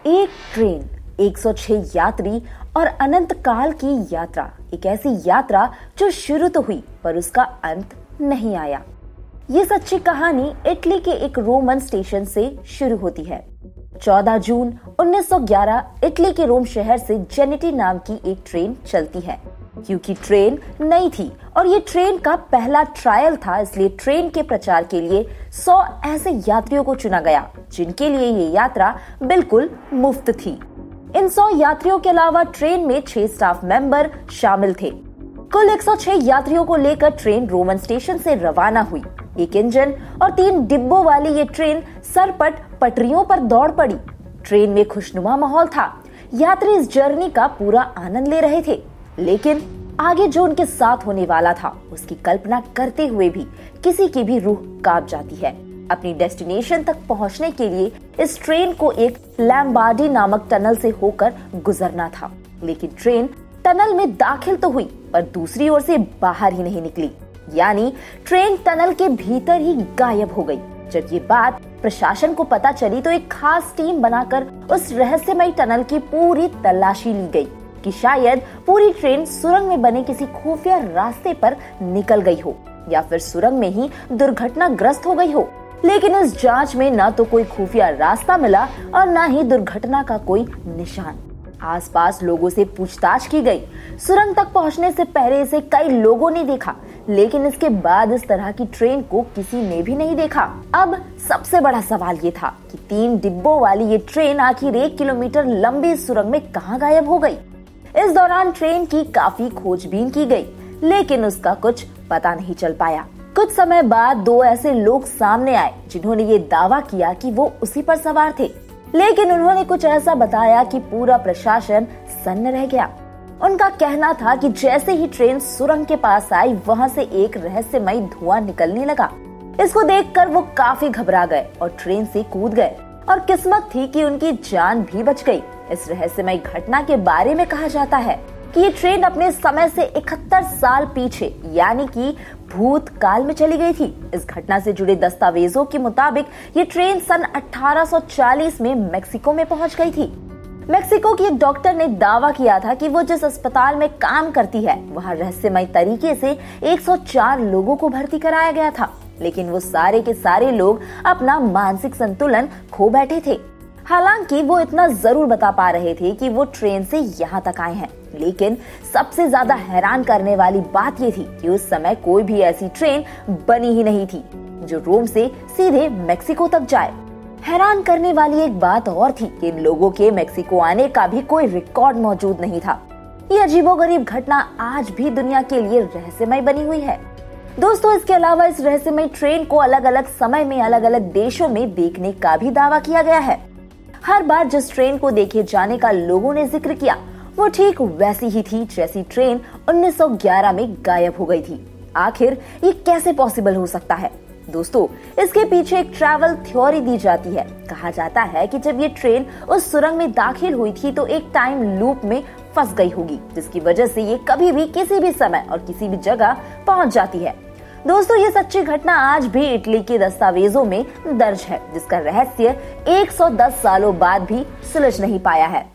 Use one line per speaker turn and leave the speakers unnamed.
एक ट्रेन, 106 यात्री और अनंत काल की यात्रा। एक ऐसी यात्रा जो शुरू तो हुई पर उसका अंत नहीं आया। ये सच्ची कहानी इटली के एक रोमन स्टेशन से शुरू होती है। 14 जून 1911 इटली के रोम शहर से जेनेटी नाम की एक ट्रेन चलती है। क्योंकि ट्रेन नई थी और ये ट्रेन का पहला ट्रायल था, इसलिए ट्रेन के प्रचार के लिए 100 ऐसे यात्रियों को चुना गया जिनके लिए ये यात्रा बिल्कुल मुफ्त थी। इन 100 यात्रियों के अलावा ट्रेन में 6 स्टाफ मेंबर शामिल थे। कुल 106 यात्रियों को लेकर ट्रेन रोमन स्टेशन से रवाना हुई। एक इंजन और 3 डिब्बों वाली ये ट्रेन सरपट पटरियों पर दौड़ पड़ी। ट्रेन में खुशनुमा माहौल था। यात्री इस जर्नी का पूरा आनंद ले रहे थे, लेकिन आगे जो उनके साथ होने वाला था उसकी कल्पना करते हुए भी किसी की भी रूह कांप जाती है। अपनी डेस्टिनेशन तक पहुंचने के लिए इस ट्रेन को एक लैम्बार्डी नामक टनल से होकर गुजरना था, लेकिन ट्रेन टनल में दाखिल तो हुई पर दूसरी ओर से बाहर ही नहीं निकली, यानी ट्रेन टनल के भीतर ही गायब हो गई। जब ये बात प्रशासन को पता चली तो एक खास टीम बनाकर उस रहस्यमयी टनल की पूरी तलाशी ली गई कि शायद पूरी ट्रेन सुरंग में बने किसी खुफिया रास्ते पर निकल गई हो या फिर सुरंग में ही दुर्घटनाग्रस्त हो गई हो। लेकिन इस जांच में न तो कोई खुफिया रास्ता मिला और न ही दुर्घटना का कोई निशान। आसपास लोगों से पूछताछ की गई। सुरंग तक पहुंचने से पहले इसे कई लोगों ने देखा, लेकिन इसके बाद इस तरह की ट्रेन को किसी ने भी नहीं देखा। अब सबसे बड़ा सवाल ये था कि 3 डिब्बों वाली ये ट्रेन आखिर 1 किलोमीटर लंबी सुरंग में कहां गायब हो गई। इस दौरान ट्रेन की काफी खोजबीन की गई, लेकिन उसका कुछ पता नहीं चल पाया। कुछ समय बाद 2 ऐसे लोग सामने आए जिन्होंने ये दावा किया कि वो उसी पर सवार थे, लेकिन उन्होंने कुछ ऐसा बताया कि पूरा प्रशासन सन्न रह गया। उनका कहना था कि जैसे ही ट्रेन सुरंग के पास आई, वहां से एक रहस्यमयी धुआं निकलने लगा। इसको देखकर वो काफी घबरा गए और ट्रेन से कूद गए, और किस्मत थी कि उनकी जान भी बच गई। इस रहस्यमयी घटना के बारे में कहा जाता है कि ये ट्रेन अपने समय से 71 साल पीछे यानी कि भूतकाल में चली गई थी। इस घटना से जुड़े दस्तावेजों के मुताबिक ये ट्रेन सन 1840 में मेक्सिको में पहुंच गई थी। मेक्सिको की एक डॉक्टर ने दावा किया था कि वो जिस अस्पताल में काम करती है वहां रहस्यमय तरीके से 104 लोगों को भर्ती कराया गया था, लेकिन वो सारे के सारे लोग अपना मानसिक संतुलन खो बैठे थे। हालांकि वो इतना जरूर बता पा रहे थे कि वो ट्रेन से यहाँ तक आए हैं, लेकिन सबसे ज्यादा हैरान करने वाली बात ये थी कि उस समय कोई भी ऐसी ट्रेन बनी ही नहीं थी जो रोम से सीधे मेक्सिको तक जाए। हैरान करने वाली एक बात और थी कि इन लोगों के मेक्सिको आने का भी कोई रिकॉर्ड मौजूद नहीं था। ये अजीबोगरीब घटना आज भी दुनिया के लिए रहस्यमय बनी हुई है। दोस्तों, इसके अलावा इस रहस्यमय ट्रेन को अलग अलग समय में अलग अलग देशों में देखने का भी दावा किया गया है। हर बार जिस ट्रेन को देखे जाने का लोगों ने जिक्र किया वो ठीक वैसी ही थी जैसी ट्रेन 1911 में गायब हो गई थी। आखिर ये कैसे पॉसिबल हो सकता है? दोस्तों, इसके पीछे एक ट्रैवल थ्योरी दी जाती है। कहा जाता है कि जब ये ट्रेन उस सुरंग में दाखिल हुई थी तो एक टाइम लूप में फंस गई होगी, जिसकी वजह से ये कभी भी किसी भी समय और किसी भी जगह पहुंच जाती है। दोस्तों, ये सच्ची घटना आज भी इटली के दस्तावेजों में दर्ज है, जिसका रहस्य 110 सालों बाद भी सुलझ नहीं पाया है।